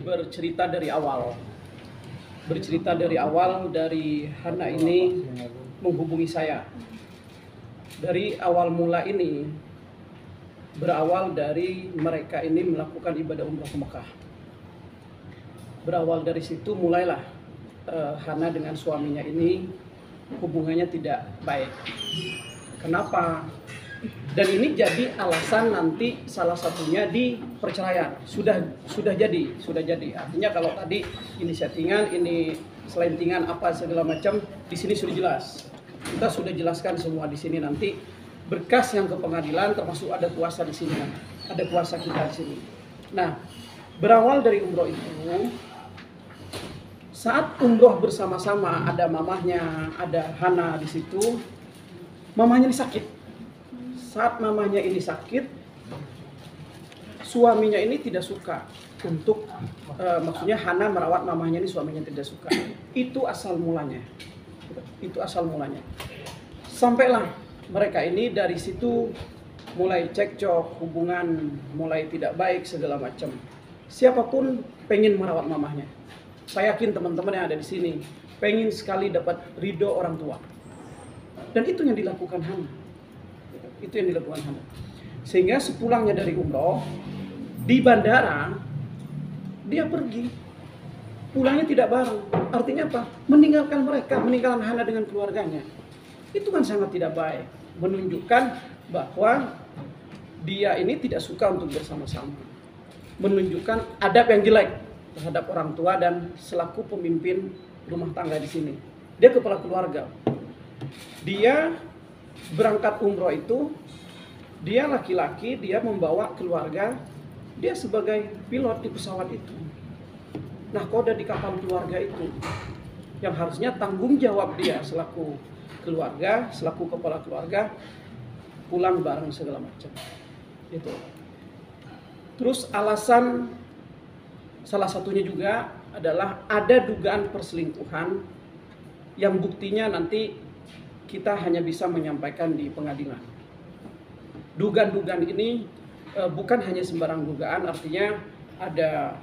bercerita dari awal. Bercerita dari awal, dari Hana ini menghubungi saya. Dari awal mula ini, berawal dari mereka ini melakukan ibadah umrah ke Mekah. Berawal dari situ mulailah Hana dengan suaminya ini hubungannya tidak baik. Kenapa? Dan ini jadi alasan nanti salah satunya di perceraian. Sudah jadi. Artinya kalau tadi ini settingan, ini selentingan apa segala macam, di sini sudah jelas. Kita sudah jelaskan semua di sini nanti berkas yang ke pengadilan, termasuk ada kuasa di sini, ada kuasa kita di sini. Nah, berawal dari umroh itu, saat umroh bersama-sama ada mamahnya, ada Hana di situ, mamahnya ini sakit. Saat mamahnya ini sakit, suaminya ini tidak suka untuk, maksudnya Hana merawat mamahnya ini, suaminya tidak suka. Itu asal mulanya. Sampailah mereka ini dari situ mulai cekcok, hubungan mulai tidak baik segala macam. Siapapun pengen merawat mamahnya. Saya yakin teman-teman yang ada di sini pengen sekali dapat ridho orang tua. Dan itu yang dilakukan Hana. Sehingga sepulangnya dari umroh, di bandara dia pergi. Pulangnya tidak bareng. Artinya apa? Meninggalkan Hana dengan keluarganya. Itu kan sangat tidak baik. Menunjukkan bahwa dia ini tidak suka untuk bersama-sama. Menunjukkan adab yang jelek terhadap orang tua dan selaku pemimpin rumah tangga di sini. Dia kepala keluarga. Dia berangkat umroh itu, dia laki-laki, dia membawa keluarga, dia sebagai pilot di pesawat itu. Nah, kode di kapal keluarga itu yang harusnya tanggung jawab dia selaku keluarga, selaku kepala keluarga, pulang bareng segala macam. Itu. Terus alasan salah satunya juga adalah ada dugaan perselingkuhan yang buktinya nanti kita hanya bisa menyampaikan di pengadilan. Dugaan-dugaan ini bukan hanya sembarang dugaan, artinya ada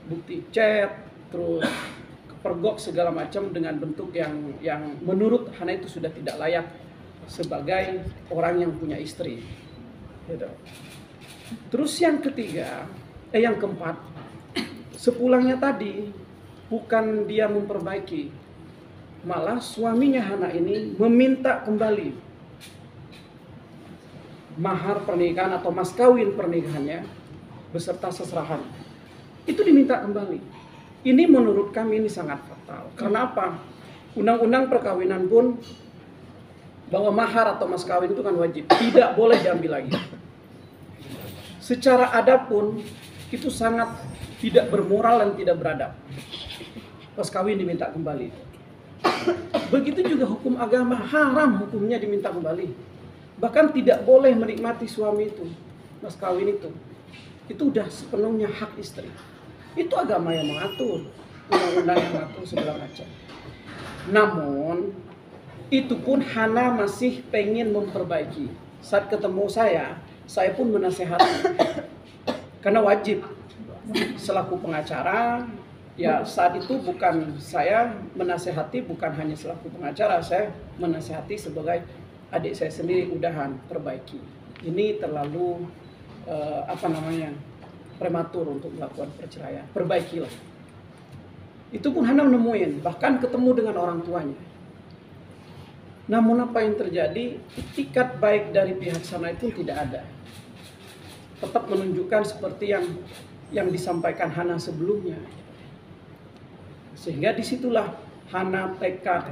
bukti chat, terus kepergok segala macam dengan bentuk yang menurut Hana itu sudah tidak layak sebagai orang yang punya istri. Gitu. Terus yang keempat, sepulangnya tadi bukan dia memperbaiki, malah suaminya Hana ini meminta kembali mahar pernikahan atau mas kawin pernikahannya beserta seserahan. Itu diminta kembali. Ini menurut kami ini sangat fatal. Karena apa? Undang-undang perkawinan pun bahwa mahar atau mas kawin itu kan wajib, tidak boleh diambil lagi. Secara adab pun itu sangat tidak bermoral dan tidak beradab. Mas kawin diminta kembali. Begitu juga hukum agama, haram hukumnya diminta kembali. Bahkan tidak boleh menikmati suami itu, mas kawin itu. Itu udah sepenuhnya hak istri. Itu agama yang mengatur, undang-undang yang mengatur segala macam. Namun itu pun Hana masih pengen memperbaiki. Saat ketemu saya pun menasehati. Karena wajib selaku pengacara, ya saat itu bukan saya menasehati, bukan hanya selaku pengacara, saya menasehati sebagai adik saya sendiri, udahan perbaiki. Ini terlalu prematur untuk melakukan perceraian. Perbaikilah. Itu pun Hana menemuin, bahkan ketemu dengan orang tuanya. Namun apa yang terjadi? Itikat baik dari pihak sana itu tidak ada. Tetap menunjukkan seperti yang disampaikan Hana sebelumnya. Sehingga disitulah Hana tekad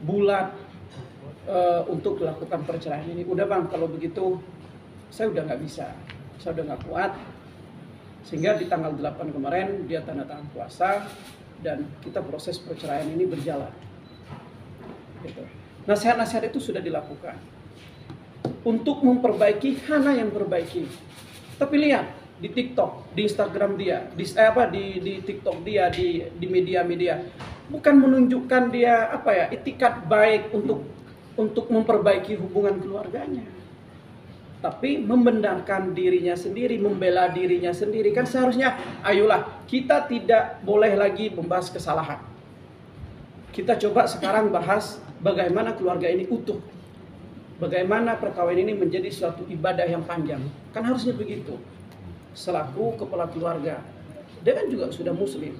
bulat untuk melakukan perceraian ini. Udah bang, kalau begitu saya udah nggak bisa, saya udah nggak kuat. Sehingga di tanggal 8 kemarin dia tanda tangan kuasa dan kita proses perceraian ini berjalan. Gitu. Nasihat-nasihat itu sudah dilakukan untuk memperbaiki, Hana yang perbaiki. Tapi lihat di TikTok, di Instagram dia, di TikTok dia, di media-media, bukan menunjukkan dia itikat baik untuk memperbaiki hubungan keluarganya. tapi membenarkan dirinya sendiri, membela dirinya sendiri. Kan seharusnya, ayolah, kita tidak boleh lagi membahas kesalahan. Kita coba sekarang bahas bagaimana keluarga ini utuh. Bagaimana perkawinan ini menjadi suatu ibadah yang panjang. Kan harusnya begitu. Selaku kepala keluarga, dia kan juga sudah muslim.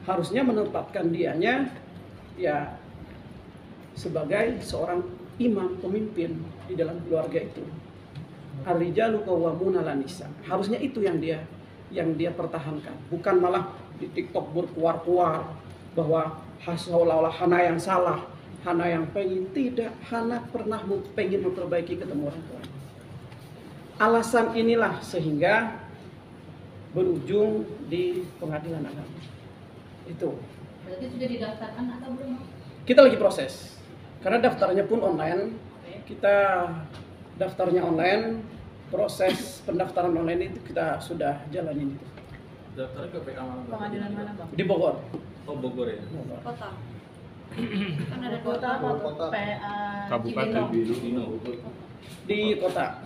Harusnya menempatkan dianya ya sebagai seorang imam, pemimpin di dalam keluarga itu. Ar-rijalu qawwamuna 'alan nisa. Harusnya itu yang dia pertahankan, bukan malah di TikTok berkuar-kuar bahwa seolah-olah Hana yang salah, Hana yang pengen. Tidak, Hana pernah pengen memperbaiki ketemu orang tua. Alasan inilah sehingga berujung di pengadilan agama. Itu. Berarti sudah didaftarkan atau belum? Kita lagi proses. Karena daftarnya pun online. Kita daftarnya online. Proses pendaftaran online itu kita sudah jalanin itu. Daftarnya ke PA mana? Pengadilan mana, Bang? Di Bogor. Oh, Bogor ya. Bogor. Kota. Kan ada kota apa tuh? PA Kabupaten Cibinong. Di kota.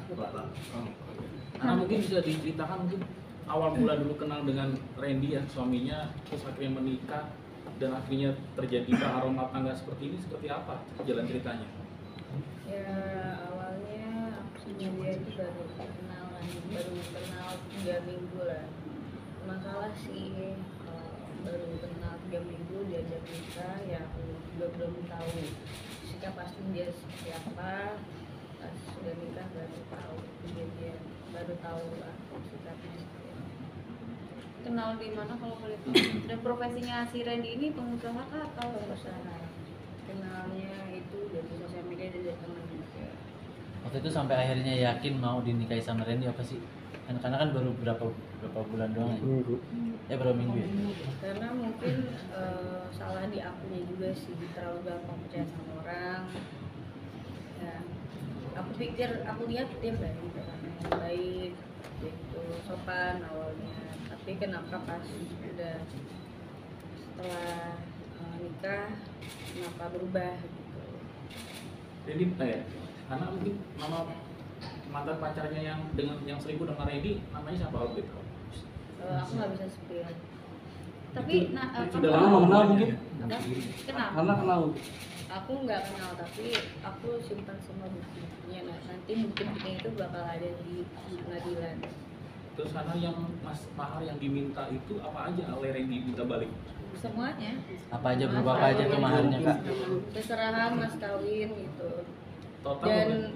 Nah, mungkin bisa diceritakan mungkin awal mula dulu kenal dengan Randy ya, suaminya, terus akhirnya menikah dan akhirnya terjadi aroma tangga seperti ini, seperti apa jalan ceritanya? Ya awalnya aku sama dia itu baru kenal 3 minggu lah. Masalah sih baru kenal 3 minggu diajak nikah, ya aku juga belum tahu sikap pasti dia seperti apa. Pas sudah nikah baru tahu kejadian, baru tahu lah sikapnya seperti apa. Kenal di mana kalau boleh tahu? Dan profesinya si Randy ini pengusaha kah atau pengusaha? Kenalnya itu dari sosial media dan dari teman juga. Waktu itu sampai akhirnya yakin mau dinikahi sama Randy apa sih? Karena kan baru berapa bulan doang ya? Berapa minggu ya? Karena mungkin salah di akunya juga sih, terlalu gampang percaya sama orang. Ya, aku lihat dia baik, yang baik, gitu, sopan awalnya. Tapi kenapa pas udah setelah nikah, kenapa berubah gitu? Randy, karena mungkin nama mantan pacarnya yang selingkuh dengan Randy namanya siapa waktu itu? Aku nggak bisa spill. Tapi sudah lama kenal mungkin? Apa? Kenal? Karena kenal. Aku nggak kenal, tapi aku simpan semua bukti-buktinya. Nah, nanti bukti-buktinya itu bakal ada di pengadilan. Terus karena yang mahar yang diminta itu apa aja oleh Randy minta balik? Semuanya. Apa aja berapa aja tuh maharnya kak? Seserahan, mas kawin gitu. Total Dan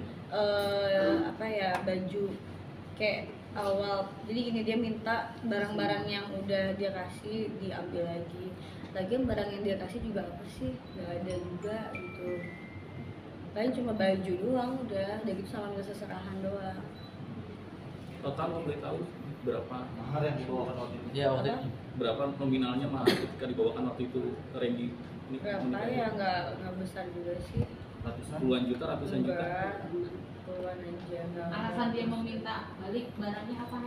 baju kayak awal. Jadi gini, dia minta barang-barang yang udah dia kasih diambil lagi. Lagian barang yang dia kasih juga apa sih? Gak ada juga gitu. Paling cuma baju doang udah gitu sama seserahan doang. total lo boleh tahu berapa mahar yang dibawakan waktu itu? Ya waktu itu. Berapa nominalnya mahar ketika dibawakan waktu itu Randy? Berapa ya, nggak besar juga sih. Puluhan juta, ratusan juta? Enggak, puluhan aja. Alasan dia meminta balik barangnya apa?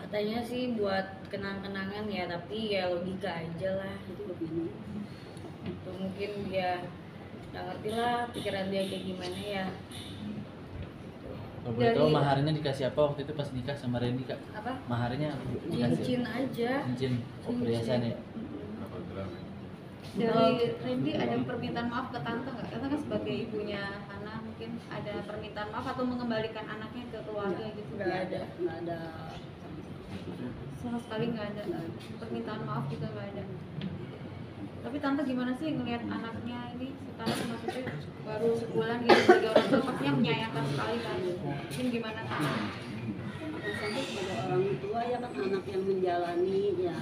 Katanya sih buat kenang-kenangan ya, tapi ya logika aja lah. Itu mungkin dia nggak ngerti lah pikiran dia kayak gimana ya. Kalau boleh tahu maharnya dikasih apa waktu itu pas nikah sama Randy kak? Apa? Maharnya dikasih Cincin aja. cincin perhiasan ya. Dari Randy ada permintaan maaf ke tante nggak? Karena kan sebagai ibunya Hana mungkin ada permintaan maaf atau mengembalikan anaknya ke keluarga gitu? Nggak ada. Sama sekali nggak ada. Permintaan maaf juga nggak ada. Tapi tante gimana sih ngelihat anaknya ini sekarang, maksudnya baru sebulan gitu sebagai orang tua pastinya menyayangkan sekali kan? Mungkin gimana kan? Saya sebagai orang tua ya kan anak yang menjalani ya,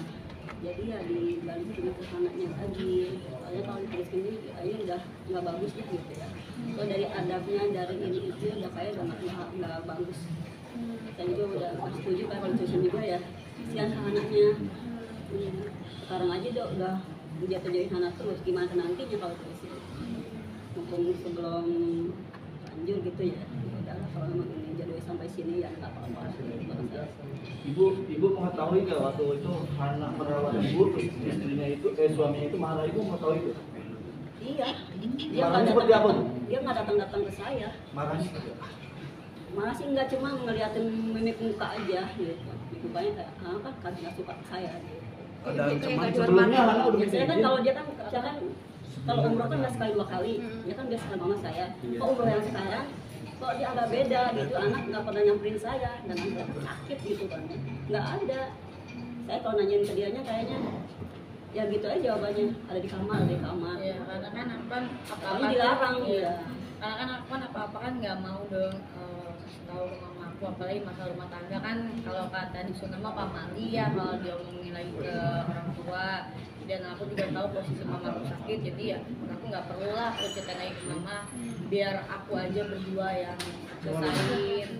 jadi ya dibalik dengan ke anaknya lagi. Soalnya kalau ditulis ini kayaknya udah nggak bagus gitu ya. Kalau dari adabnya dari ini itu udah kayak nggak bagus. Saya juga udah setuju kan kalau ditulis juga ya. Kasihan sama anaknya. Sekarang aja udah jatuh-jatuhin anak terus, gimana nantinya kalau terus mumpung sebelum lanjut gitu ya. Udahlah kalau memang ini jadwalnya sampai sini ya nggak apa-apa. Ibu mengetahui nggak waktu itu anak merawat ibu, istrinya itu suaminya itu marah, ibu mengetahui itu? Iya. Dia Marahnya nggak seperti apa datang, tuh? dia nggak datang ke saya. Marahnya seperti apa? Malah sih nggak cuma ngeliatin mimik muka aja gitu. Mukanya kayak kan nggak suka ke saya. Gitu. Ada Kayak ancaman nggak jual sebelumnya mata. Hana udah Biasanya kan izin. kalau dia kan kalau umroh kan nggak sekali 2 kali, dia kan biasa sama saya. Kok umroh yang sekarang kok dia agak beda gitu, anak nggak pernah nyamperin saya dan agak sakit gitu kan, nggak ada. Saya kalau nanyain ke dianya kayaknya ya gitu aja jawabannya, ada di kamar, Ya karena kan aku kan apa-apa Soalnya dilarang, ya. ya. Karena kan aku kan apa-apa kan nggak mau dong kasih tahu ke mama aku, apalagi masalah rumah tangga kan. Kalau kata di sana mah pamali ya kalau diomongin lagi ke orang tua, dan aku juga tahu posisi mama aku sakit, jadi ya aku nggak perlu lah aku ceritain lagi ke mama, biar aku aja berdua yang selesaiin.